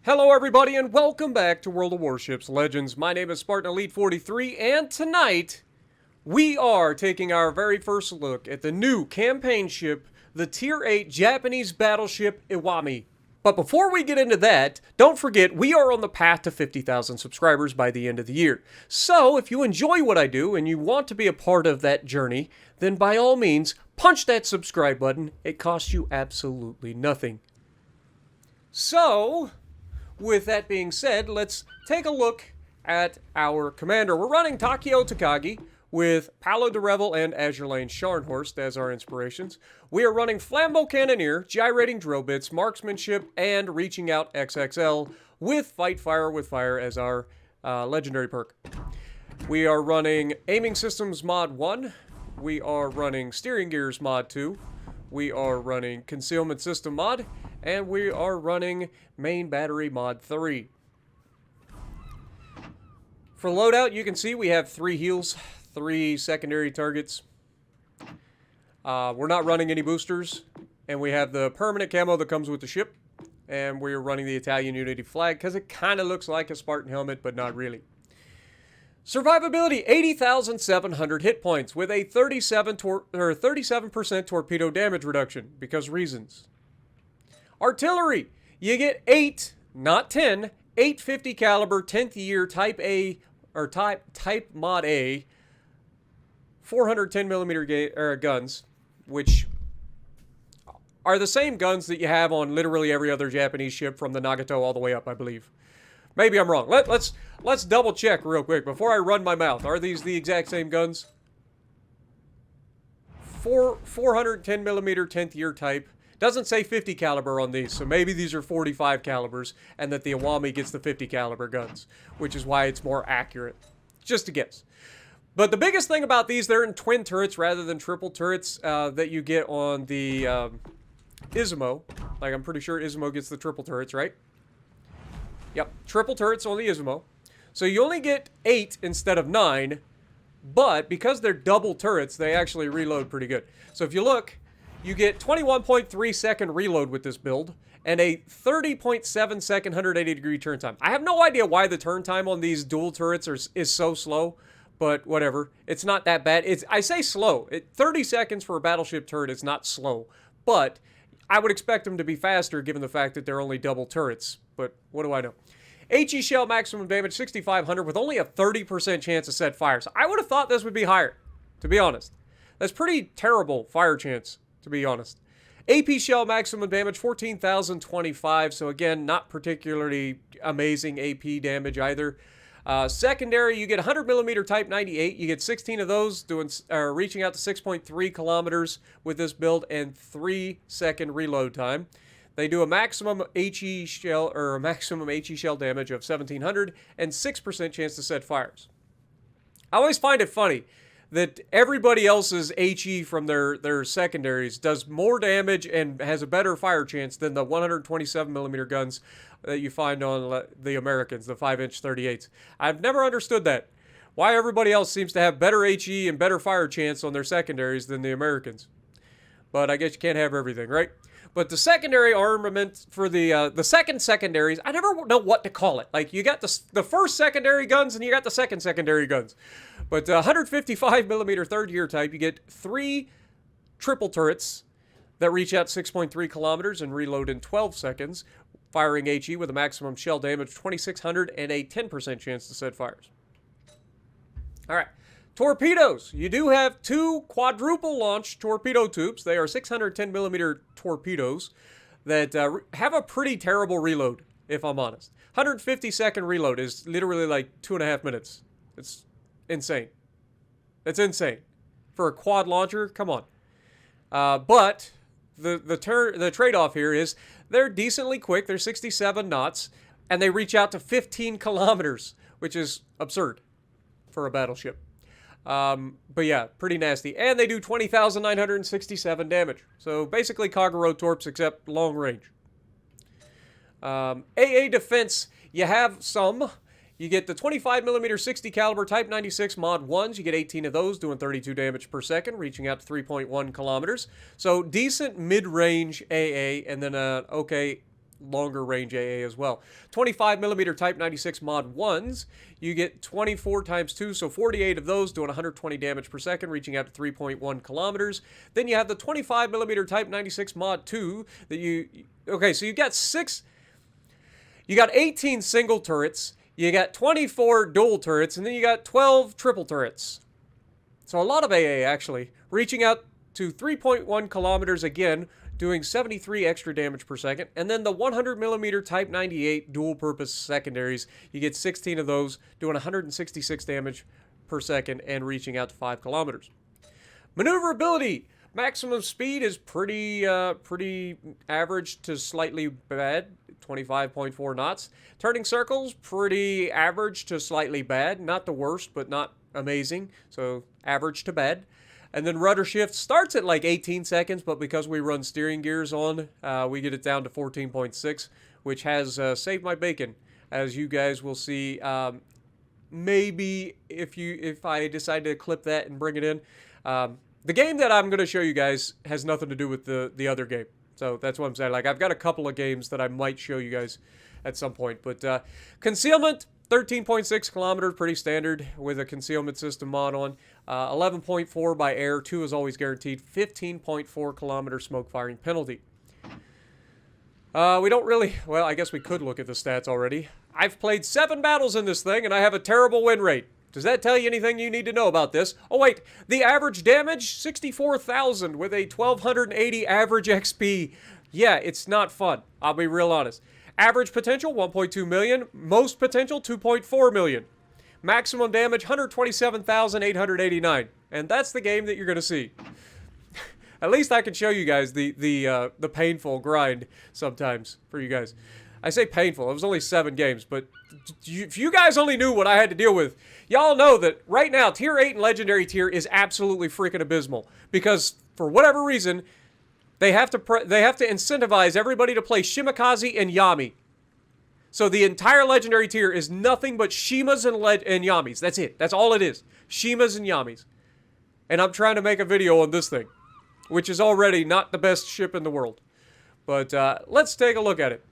Hello everybody and welcome back to World of Warships Legends. My name is Spartan Elite 43 and tonight we are taking our very first look at the new campaign ship, the Tier 8 Japanese battleship Iwami. But before we get into that, don't forget we are on the path to 50,000 subscribers by the end of the year. So if you enjoy what I do and you want to be a part of that journey, then by all means punch that subscribe button. It costs you absolutely nothing. So, with that being said, let's take a look at our commander. We're running Takeo Takagi with Paolo de Revel and Azure Lane Scharnhorst as our inspirations. We are running Flambeau Cannoneer, Gyrating Drill Bits, Marksmanship, and Reaching Out XXL with Fight Fire with Fire as our legendary perk. We are running Aiming Systems Mod 1. We are running Steering Gears Mod 2. We are running Concealment System Mod. And we are running Main Battery Mod 3. For loadout, you can see we have 3 heals, 3 secondary targets. We're not running any boosters. And we have the permanent camo that comes with the ship. And we're running the Italian Unity flag because it kind of looks like a Spartan helmet, but not really. Survivability, 80,700 hit points with a 37% torpedo damage reduction because reasons. Artillery, you get 8, not 10, 850 caliber 10th year Type A or Type Mod A 410 millimeter guns, which are the same guns that you have on literally every other Japanese ship from the Nagato all the way up, I believe. Maybe I'm wrong. Let's double check real quick before I run my mouth. Are these the exact same guns? 410 millimeter 10th year type. Doesn't say 50 caliber on these, so maybe these are 45 calibers and that the Iwami gets the 50 caliber guns, which is why it's more accurate. Just a guess. But the biggest thing about these, they're in twin turrets rather than triple turrets that you get on the Izumo. Like, I'm pretty sure Izumo gets the triple turrets, right? Yep, triple turrets on the Izumo. So you only get 8 instead of 9, but because they're double turrets, they actually reload pretty good. So if you look, you get 21.3 second reload with this build and a 30.7 second 180 degree turn time. I have no idea why the turn time on these dual turrets is so slow, but whatever. It's not that bad. I say slow. 30 seconds for a battleship turret is not slow, but I would expect them to be faster given the fact that they're only double turrets, but what do I know? HE shell maximum damage 6,500 with only a 30% chance to set fire. So I would have thought this would be higher, to be honest. That's pretty terrible fire chance, to be honest. AP shell maximum damage 14,025. So again, not particularly amazing AP damage either. Secondary, you get 100 millimeter Type 98. You get 16 of those doing reaching out to 6.3 kilometers with this build and 3-second reload time. They do a maximum HE shell damage of 1,700 and 6% chance to set fires. I always find it funny that everybody else's HE from their secondaries does more damage and has a better fire chance than the 127 millimeter guns that you find on the Americans, the 5-inch 38s. I've never understood that. Why everybody else seems to have better HE and better fire chance on their secondaries than the Americans. But I guess you can't have everything, right? But the secondary armament for the second secondaries, I never know what to call it. Like, you got the first secondary guns and you got the second secondary guns. But 155 millimeter third year type, you get 3 triple turrets that reach out 6.3 kilometers and reload in 12 seconds, firing HE with a maximum shell damage 2,600 and a 10% chance to set fires. All right. Torpedoes. You do have 2 quadruple launch torpedo tubes. They are 610 millimeter torpedoes that have a pretty terrible reload, if I'm honest. 150 second reload is literally like 2.5 minutes. It's insane. It's insane. For a quad launcher, come on. But the trade-off here is they're decently quick. They're 67 knots, and they reach out to 15 kilometers, which is absurd for a battleship. But yeah, pretty nasty. And they do 20,967 damage. So basically Kagero torps except long range. AA defense, you have some. You get the 25 millimeter 60 caliber Type 96 Mod 1s. You get 18 of those, doing 32 damage per second, reaching out to 3.1 kilometers. So decent mid-range AA, and then okay longer range AA as well. 25mm Type 96 Mod 1s, you get 24 times 2, so 48 of those doing 120 damage per second, reaching out to 3.1 kilometers. Then you have the 25mm Type 96 Mod 2 that okay, so you got 18 single turrets, you got 24 dual turrets, and then you got 12 triple turrets. So a lot of AA, actually. Reaching out to 3.1 kilometers again, doing 73 extra damage per second. And then the 100mm Type 98 dual-purpose secondaries, you get 16 of those, doing 166 damage per second and reaching out to 5 kilometers. Maneuverability. Maximum speed is pretty average to slightly bad, 25.4 knots. Turning circles, pretty average to slightly bad. Not the worst, but not amazing. So average to bad. And then rudder shift starts at like 18 seconds, but because we run steering gears on, we get it down to 14.6, which has saved my bacon, as you guys will see. Maybe if I decide to clip that and bring it in. The game that I'm going to show you guys has nothing to do with the other game. So that's what I'm saying. Like, I've got a couple of games that I might show you guys at some point. But concealment, 13.6 kilometers, pretty standard with a concealment system mod on. 11.4 by air, 2 is always guaranteed. 15.4 kilometer smoke firing penalty. We don't really, well, I guess we could look at the stats already. I've played 7 battles in this thing, and I have a terrible win rate. Does that tell you anything you need to know about this? Oh, wait. The average damage, 64,000 with a 1,280 average XP. Yeah, it's not fun. I'll be real honest. Average potential, 1.2 million. Most potential, 2.4 million. Maximum damage, 127,889. And that's the game that you're going to see. At least I can show you guys the painful grind sometimes for you guys. I say painful. It was only 7 games, but if you guys only knew what I had to deal with, y'all know that right now, Tier 8 and Legendary Tier is absolutely freaking abysmal. Because, for whatever reason, they have to incentivize everybody to play Shimikaze and Yami. So the entire Legendary Tier is nothing but Shimas and Yamis. That's it. That's all it is. Shimas and Yamis. And I'm trying to make a video on this thing, which is already not the best ship in the world. But let's take a look at it.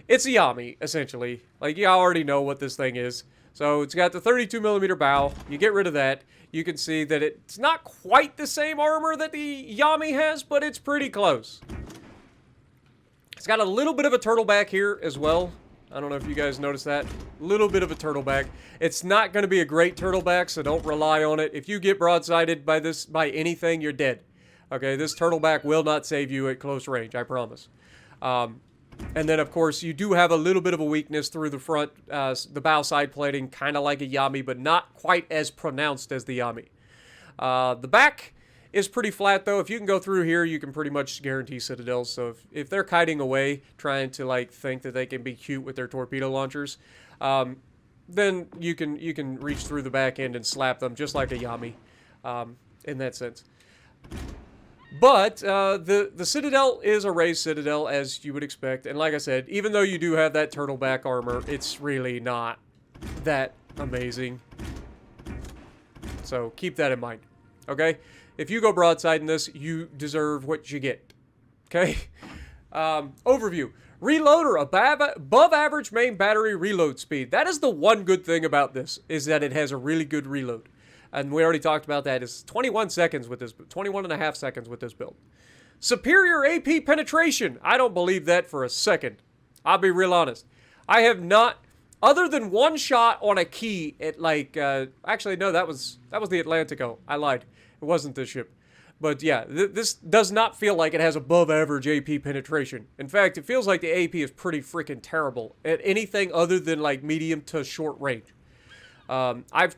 It's a Yami, essentially. Like, you already know what this thing is. So, it's got the 32mm bow. You get rid of that. You can see that it's not quite the same armor that the Yami has, but it's pretty close. It's got a little bit of a turtleback here as well. I don't know if you guys noticed that. A little bit of a turtleback. It's not going to be a great turtleback, so don't rely on it. If you get broadsided by anything, you're dead. Okay, this turtleback will not save you at close range, I promise. And then, of course, you do have a little bit of a weakness through the front, the bow side plating, kind of like a Yami, but not quite as pronounced as the Yami. The back is pretty flat, though. If you can go through here, you can pretty much guarantee citadels. So if they're kiting away, trying to, like, think that they can be cute with their torpedo launchers, then you can reach through the back end and slap them, just like a Yami, in that sense. But the Citadel is a raised Citadel, as you would expect. And like I said, even though you do have that turtleback armor, it's really not that amazing. So keep that in mind, okay? If you go broadside in this, you deserve what you get, okay? Overview. Reloader, above average main battery reload speed. That is the one good thing about this, is that it has a really good reload. And we already talked about that. It's 21 seconds with this, 21 and a half seconds with this build. Superior AP penetration. I don't believe that for a second. I'll be real honest. I have not, other than one shot on a key at like, actually no, that was the Atlantico. I lied. It wasn't this ship. But yeah, this does not feel like it has above average AP penetration. In fact, it feels like the AP is pretty freaking terrible at anything other than like medium to short range. I've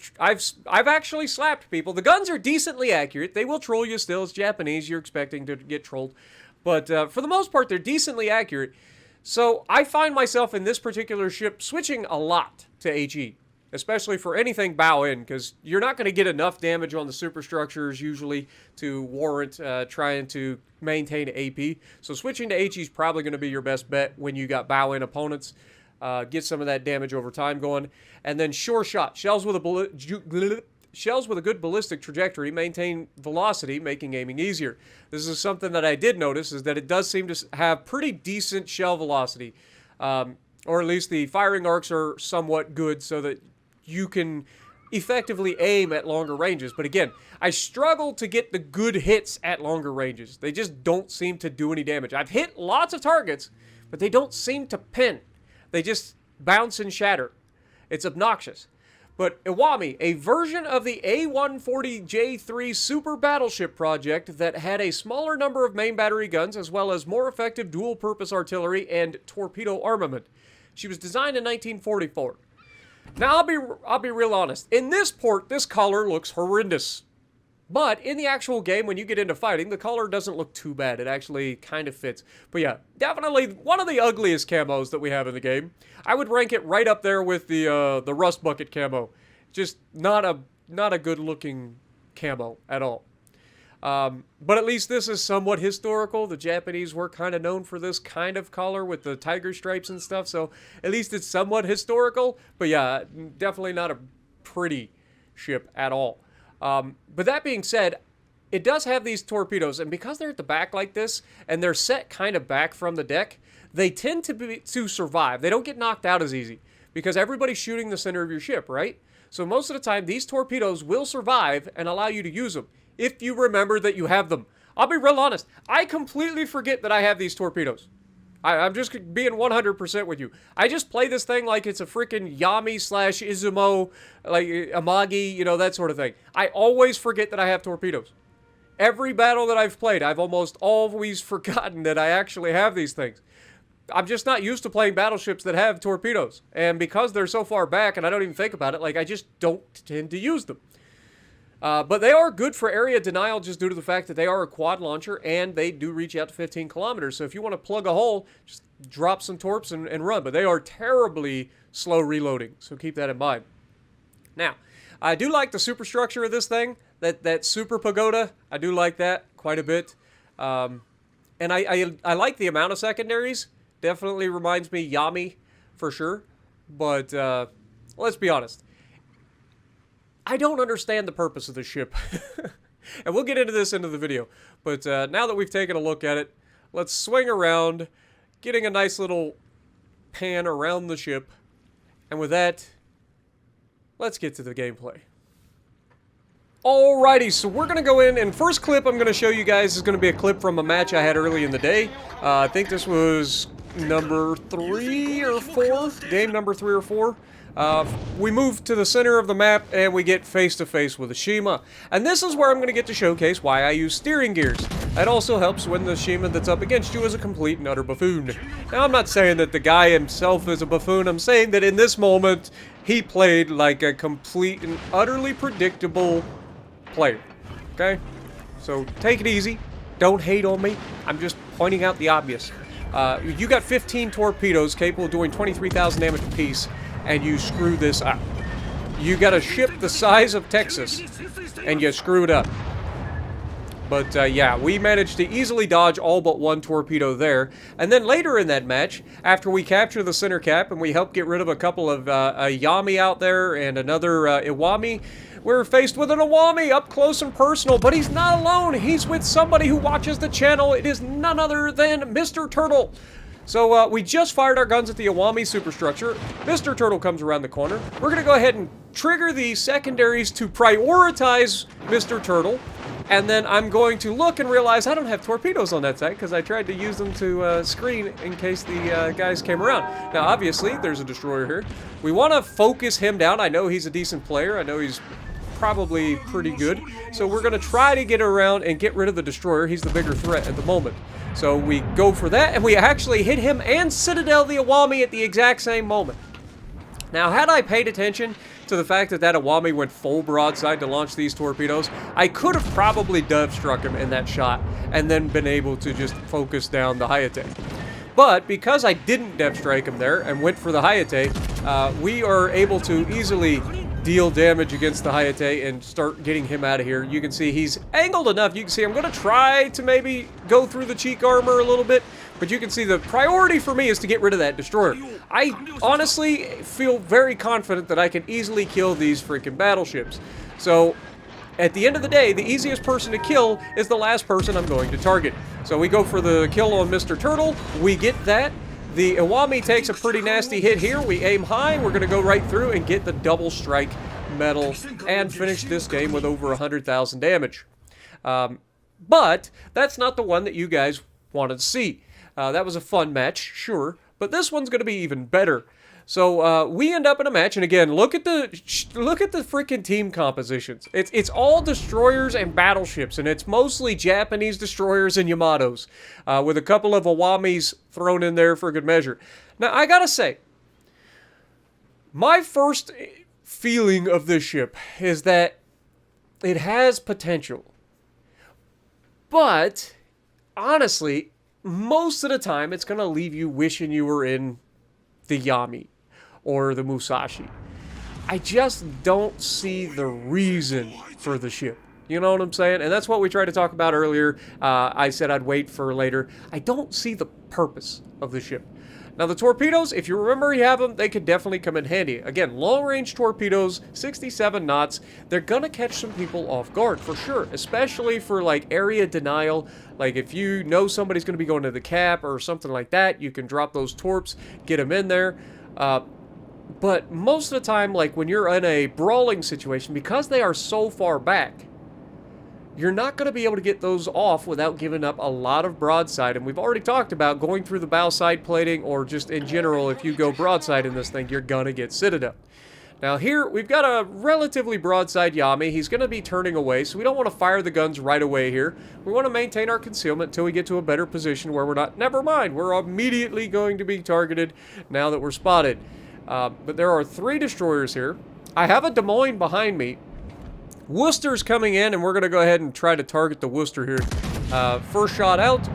actually slapped people. The guns are decently accurate. They will troll you still. It's Japanese. You're expecting to get trolled. But for the most part, they're decently accurate. So I find myself in this particular ship switching a lot to HE. Especially for anything bow in. Because you're not going to get enough damage on the superstructures usually to warrant trying to maintain AP. So switching to HE is probably going to be your best bet when you got bow in opponents. Get some of that damage over time going. And then sure shot. Shells with a good ballistic trajectory maintain velocity, making aiming easier. This is something that I did notice, is that it does seem to have pretty decent shell velocity. Or at least the firing arcs are somewhat good so that you can effectively aim at longer ranges. But again, I struggle to get the good hits at longer ranges. They just don't seem to do any damage. I've hit lots of targets, but they don't seem to pin. They just bounce and shatter. It's obnoxious. But Iwami, a version of the A140J3 Super Battleship project that had a smaller number of main battery guns as well as more effective dual-purpose artillery and torpedo armament. She was designed in 1944. Now, I'll be real honest. In this port, this color looks horrendous. But in the actual game, when you get into fighting, the color doesn't look too bad. It actually kind of fits. But yeah, definitely one of the ugliest camos that we have in the game. I would rank it right up there with the Rust Bucket camo. Just not a good-looking camo at all. But at least this is somewhat historical. The Japanese were kind of known for this kind of color with the tiger stripes and stuff. So at least it's somewhat historical. But yeah, definitely not a pretty ship at all. But that being said, it does have these torpedoes, and because they're at the back like this, and they're set kind of back from the deck, they tend to survive. They don't get knocked out as easy, because everybody's shooting the center of your ship, right? So most of the time, these torpedoes will survive and allow you to use them, if you remember that you have them. I'll be real honest, I completely forget that I have these torpedoes. I'm just being 100% with you. I just play this thing like it's a freaking Yami / Izumo, like Amagi, you know, that sort of thing. I always forget that I have torpedoes. Every battle that I've played, I've almost always forgotten that I actually have these things. I'm just not used to playing battleships that have torpedoes. And because they're so far back and I don't even think about it, like, I just don't tend to use them. But they are good for area denial just due to the fact that they are a quad launcher and they do reach out to 15 kilometers. So if you want to plug a hole, just drop some torps and run. But they are terribly slow reloading, so keep that in mind. Now, I do like the superstructure of this thing, that super pagoda. I do like that quite a bit. And I like the amount of secondaries. Definitely reminds me Yami for sure. But let's be honest. I don't understand the purpose of the ship. And we'll get into this into the video. But now that we've taken a look at it, let's swing around, getting a nice little pan around the ship. And with that, let's get to the gameplay. Alrighty, so we're going to go in, and first clip I'm going to show you guys is going to be a clip from a match I had early in the day. I think this was number 3 or 4, game number 3 or 4. We move to the center of the map and we get face to face with a Shima. And this is where I'm going to get to showcase why I use steering gears. That also helps when the Shima that's up against you is a complete and utter buffoon. Now, I'm not saying that the guy himself is a buffoon. I'm saying that in this moment, he played like a complete and utterly predictable player. Okay? So take it easy. Don't hate on me. I'm just pointing out the obvious. You got 15 torpedoes capable of doing 23,000 damage apiece. And you screw this up. You got a ship the size of Texas, and you screw it up. But yeah, we managed to easily dodge all but one torpedo there. And then later in that match, after we capture the center cap and we help get rid of a couple of Yami out there and another Iwami, we're faced with an Iwami up close and personal. But he's not alone. He's with somebody who watches the channel. It is none other than Mr. Turtle. So we just fired our guns at the Iwami superstructure. Mr. Turtle comes around the corner. We're going to go ahead and trigger the secondaries to prioritize Mr. Turtle. And then I'm going to look and realize I don't have torpedoes on that side because I tried to use them to screen in case the guys came around. Now, obviously, there's a destroyer here. We want to focus him down. I know he's a decent player. I know he's probably pretty good. So we're going to try to get around and get rid of the destroyer. He's the bigger threat at the moment. So we go for that, and we actually hit him and Citadel the Iwami at the exact same moment. Now, had I paid attention to the fact that that Iwami went full broadside to launch these torpedoes, I could have probably dove struck him in that shot and then been able to just focus down the Hayate. But because I didn't depth strike him there and went for the Hayate, we are able to easily deal damage against the Hayate and start getting him out of here. You can see he's angled enough. You can see I'm going to try to maybe go through the cheek armor a little bit, but you can see the priority for me is to get rid of that destroyer. I honestly feel very confident that I can easily kill these freaking battleships. So at the end of the day, the easiest person to kill is the last person I'm going to target. So we go for the kill on Mr. Turtle. We get that. The Iwami takes a pretty nasty hit here. We aim high. We're going to go right through and get the double strike medal and finish this game with over 100,000 damage. But that's not the one that you guys wanted to see. That was a fun match, sure, but this one's going to be even better. So we end up in a match, and again, look at the freaking team compositions. It's all destroyers and battleships, and it's mostly Japanese destroyers and Yamatos, with a couple of Iwamis thrown in there for good measure. Now, I gotta say, my first feeling of this ship is that it has potential. But, honestly, most of the time, it's going to leave you wishing you were in the Yami or the Musashi. I just don't see the reason for the ship. You know what I'm saying? And that's what we tried to talk about earlier. I said I'd wait for later. I don't see the purpose of the ship. Now, the torpedoes, if you remember you have them, they could definitely come in handy. Again, long-range torpedoes, 67 knots, they're going to catch some people off guard, for sure. Especially for, like, area denial. Like, if you know somebody's going to be going to the cap or something like that, you can drop those torps, get them in there. But most of the time, like, when you're in a brawling situation, because they are so far back, you're not going to be able to get those off without giving up a lot of broadside. And we've already talked about going through the bow side plating, or just in general, if you go broadside in this thing, you're going to get citadel. Now here, we've got a relatively broadside Yami. He's going to be turning away, so we don't want to fire the guns right away here. We want to maintain our concealment until we get to a better position where we're not... Never mind, we're immediately going to be targeted now that we're spotted. But there are 3 destroyers here. I have a Des Moines behind me. Worcester's coming in, and we're going to go ahead and try to target the Worcester here. First shot out.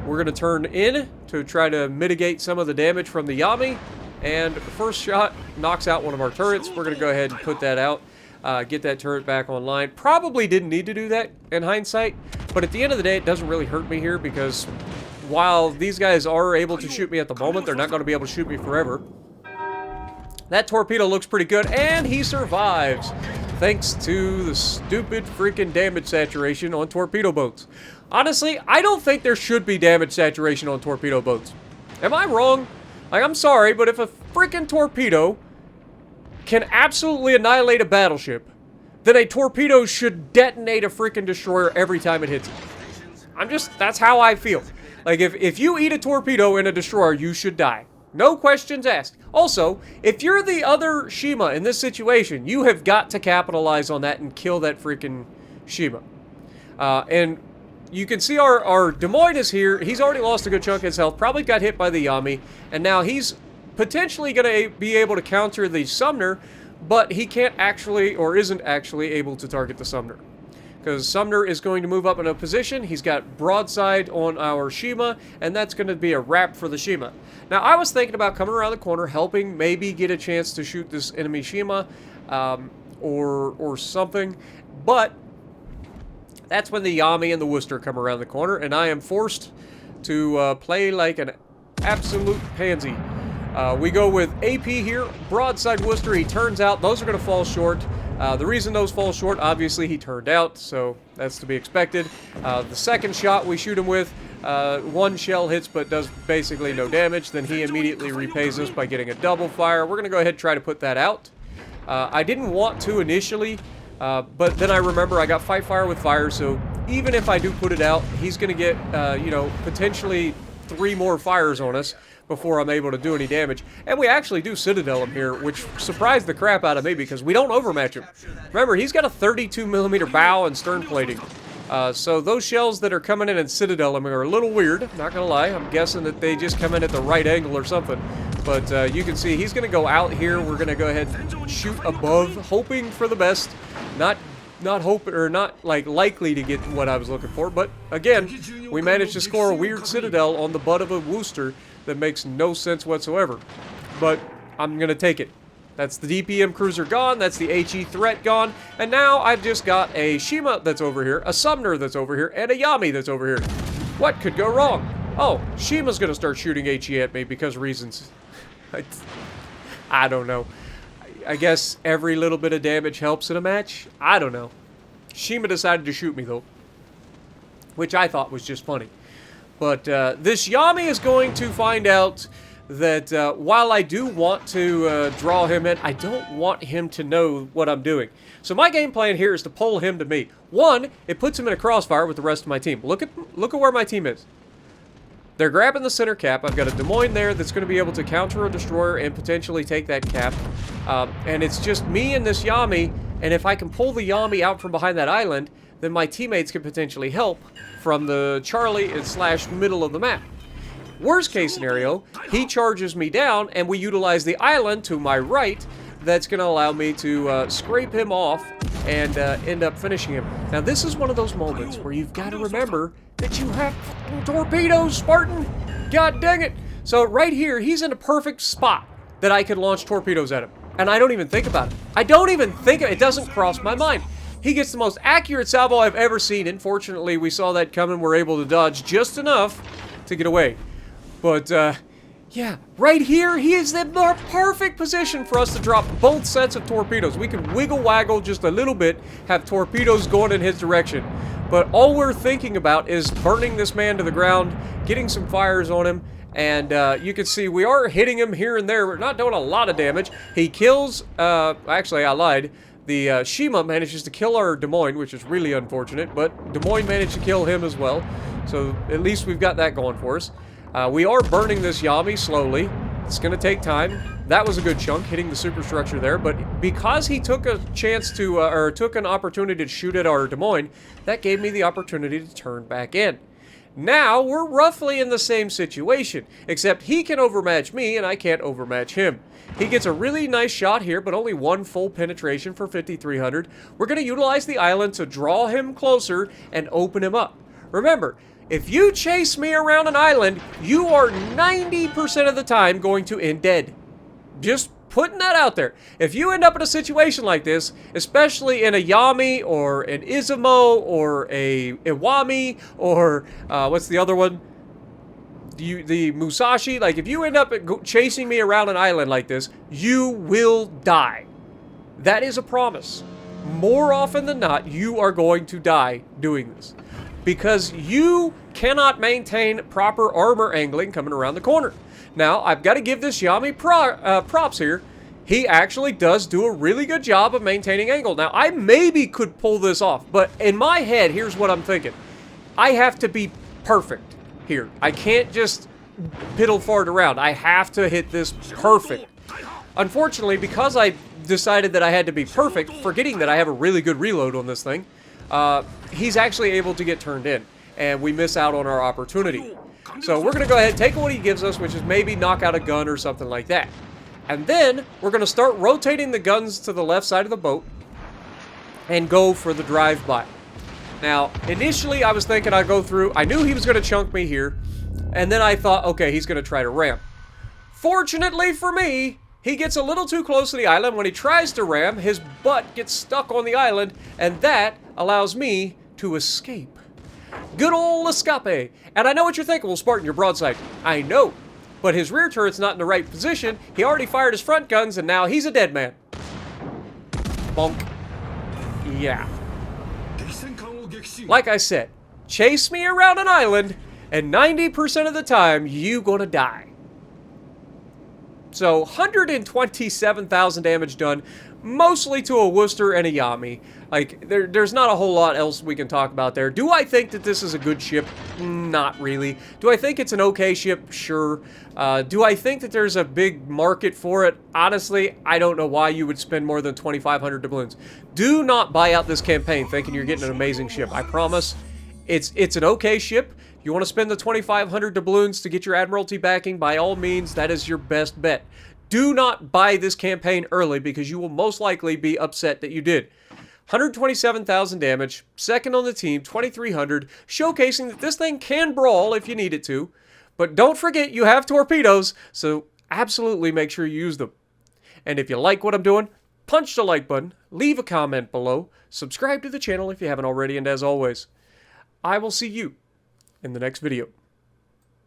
We're going to turn in to try to mitigate some of the damage from the Yami. And the first shot knocks out one of our turrets. We're going to go ahead and put that out. Get that turret back online. Probably didn't need to do that in hindsight. But at the end of the day, it doesn't really hurt me here, because while these guys are able to shoot me at the moment, they're not going to be able to shoot me forever. That torpedo looks pretty good, and he survives. Thanks to the stupid freaking damage saturation on torpedo boats. Honestly, I don't think there should be damage saturation on torpedo boats. Am I wrong? Like, I'm sorry, but if a freaking torpedo can absolutely annihilate a battleship, then a torpedo should detonate a freaking destroyer every time it hits it. That's how I feel. Like, if you eat a torpedo in a destroyer, you should die. No questions asked. Also, if you're the other Shima in this situation, you have got to capitalize on that and kill that freaking Shima. And you can see our Des Moines is here. He's already lost a good chunk of his health. Probably got hit by the Yami. And now he's potentially going to be able to counter the Sumner, but he can't actually, or isn't actually able to target the Sumner. Because Sumner is going to move up in a position. He's got broadside on our Shima, and that's going to be a wrap for the Shima. Now, I was thinking about coming around the corner, helping maybe get a chance to shoot this enemy Shima, or something, but that's when the Yami and the Worcester come around the corner, and I am forced to play like an absolute pansy. We go with AP here, broadside Worcester. He turns out. Those are going to fall short. The reason those fall short, obviously, he turned out, so that's to be expected. The second shot we shoot him with, 1 shell hits but does basically no damage. Then he immediately repays us by getting a double fire. We're going to go ahead and try to put that out. I didn't want to initially, but then I remember I got fight fire with fire, so even if I do put it out, he's going to get, you know, potentially 3 more fires on us before I'm able to do any damage. And we actually do Citadel him here, which surprised the crap out of me because we don't overmatch him. Remember, he's got a 32mm bow and stern plating. So those shells that are coming in and Citadel him are a little weird, not gonna lie. I'm guessing that they just come in at the right angle or something. But you can see he's gonna go out here. We're gonna go ahead and shoot above, hoping for the best. Not like likely to get what I was looking for, but again, we managed to score a weird Citadel on the butt of a Worcester that makes no sense whatsoever. But I'm gonna take it. That's the DPM cruiser gone, that's the HE threat gone, and now I've just got a Shima that's over here, a Sumner that's over here, and a Yami that's over here. What could go wrong? Oh, Shima's gonna start shooting HE at me because reasons. I don't know. I guess every little bit of damage helps in a match? I don't know. Shima decided to shoot me, though, which I thought was just funny. But this Yami is going to find out that while I do want to draw him in, I don't want him to know what I'm doing. So my game plan here is to pull him to me. One, it puts him in a crossfire with the rest of my team. Look at where my team is. They're grabbing the center cap. I've got a Des Moines there that's going to be able to counter a destroyer and potentially take that cap. And it's just me and this Iwami, and if I can pull the Iwami out from behind that island, then my teammates can potentially help from the Charlie / middle of the map. Worst case scenario, he charges me down, and we utilize the island to my right that's going to allow me to scrape him off and end up finishing him. Now, this is one of those moments where you've got to remember that you have torpedoes, Spartan. God dang it. So right here, he's in a perfect spot that I could launch torpedoes at him. And I don't even think about it. I don't even think it doesn't cross my mind. He gets the most accurate salvo I've ever seen. Unfortunately, we saw that coming. We're able to dodge just enough to get away. But, yeah, right here, he is in the perfect position for us to drop both sets of torpedoes. We can wiggle-waggle just a little bit, have torpedoes going in his direction. But all we're thinking about is burning this man to the ground, getting some fires on him, and you can see we are hitting him here and there. We're not doing a lot of damage. He kills, actually, I lied. The Shima manages to kill our Des Moines, which is really unfortunate, but Des Moines managed to kill him as well. So at least we've got that going for us. We are burning this Iwami slowly. It's going to take time. That was a good chunk, hitting the superstructure there. But because he took a chance to, or took an opportunity to shoot at our Des Moines, that gave me the opportunity to turn back in. Now, we're roughly in the same situation, except he can overmatch me and I can't overmatch him. He gets a really nice shot here, but only one full penetration for 5,300. We're going to utilize the island to draw him closer and open him up. Remember, if you chase me around an island, you are 90% of the time going to end dead. Just putting that out there. If you end up in a situation like this, especially in a Iwami or an Izumo or a Iwami or what's the other one? The Musashi. Like, if you end up chasing me around an island like this, you will die. That is a promise. More often than not, you are going to die doing this. Because you cannot maintain proper armor angling coming around the corner. Now, I've got to give this Iwami props here. He actually does do a really good job of maintaining angle. Now, I maybe could pull this off, but in my head, here's what I'm thinking. I have to be perfect here. I can't just piddle fart around. I have to hit this perfect. Unfortunately, because I decided that I had to be perfect, forgetting that I have a really good reload on this thing, he's actually able to get turned in, and we miss out on our opportunity. So we're going to go ahead and take what he gives us, which is maybe knock out a gun or something like that. And then we're going to start rotating the guns to the left side of the boat and go for the drive-by. Now, initially I was thinking I'd go through, I knew he was going to chunk me here, and then I thought, okay, he's going to try to ram. Fortunately for me, he gets a little too close to the island. When he tries to ram, his butt gets stuck on the island, and that allows me to escape. Good ol' escape. And I know what you're thinking, well, Spartan, you're broadside. I know, but his rear turret's not in the right position. He already fired his front guns, and now he's a dead man. Bonk. Yeah. Like I said, chase me around an island, and 90% of the time, you gonna die. So, 127,000 damage done, mostly to a Worcester and a Iwami. Like, there's not a whole lot else we can talk about there. Do I think that this is a good ship? Not really. Do I think it's an okay ship? Sure. Do I think that there's a big market for it? Honestly, I don't know why you would spend more than 2,500 doubloons. Do not buy out this campaign thinking you're getting an amazing ship. I promise. It's an okay ship. You want to spend the 2,500 doubloons to get your Admiralty backing, by all means, that is your best bet. Do not buy this campaign early because you will most likely be upset that you did. 127,000 damage, second on the team, 2,300, showcasing that this thing can brawl if you need it to. But don't forget you have torpedoes, so absolutely make sure you use them. And if you like what I'm doing, punch the like button, leave a comment below, subscribe to the channel if you haven't already, and as always, I will see you in the next video.